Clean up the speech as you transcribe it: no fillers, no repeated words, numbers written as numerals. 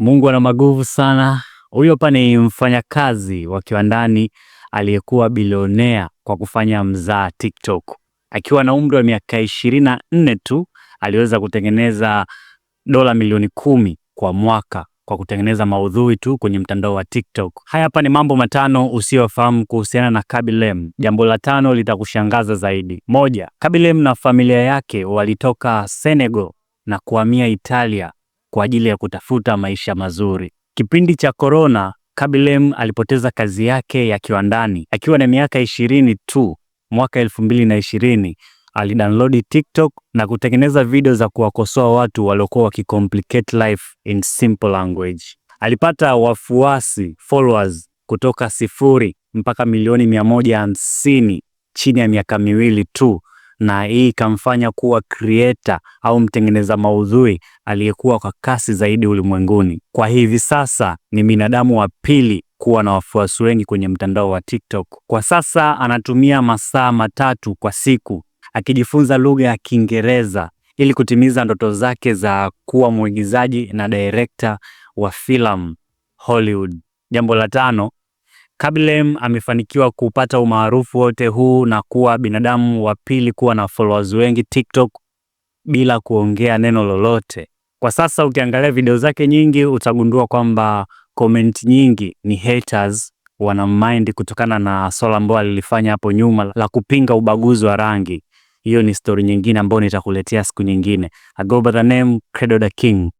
Mungu ana maguvu sana. Huyo hapa ni mfanyakazi wa kiwandani aliyekuwa bilionea kwa kufanya mzaa TikTok. Akiwa na umri wa miaka 24 tu aliweza kutengeneza dola milioni 10 kwa mwaka kwa kutengeneza maudhui tu kwenye mtandao wa TikTok. Haya hapa ni mambo matano usiyofahamu kuhusiana na Khaby Lame. Jambo la tano litakushangaza zaidi. Moja, Khaby Lame na familia yake walitoka Senegal na kuhamia Italia kwa ajili ya kutafuta maisha mazuri. Kipindi cha corona, Khaby Lame alipoteza kazi yake ya kiwandani. Akiwa na miaka 20 tu, mwaka 2020, alidownload TikTok na kutengeneza video za kuwakosoa watu waliokuwa wakicomplicate life in simple language. Alipata wafuasi, followers kutoka 0 mpaka milioni 150 chini ya miaka miwili tu, na hii ikamfanya kuwa creator au mtengeneza maudhui aliyekuwa kwa kasi zaidi ulimwenguni. Kwa hivi sasa ni binadamu wa pili kuwa na wafuasi wengi kwenye mtandao wa TikTok. Kwa sasa anatumia masaa 3 kwa siku akijifunza lugha ya Kiingereza ili kutimiza ndoto zake za kuwa mwigizaji na director wa filamu Hollywood. Jambo la tano, Khaby Lame amefanikiwa kupata umaarufu wote huu na kuwa binadamu wa pili kuwa na followers wengi TikTok bila kuongea neno lolote. Kwa sasa ukiangalia video zake nyingi utagundua kwamba comment nyingi ni haters wana mind kutokana na swala ambalo alilifanya hapo nyuma la kupinga ubaguzi wa rangi. Hiyo ni story nyingine ambayo nitakuletea siku nyingine. I go by the name Credo the King.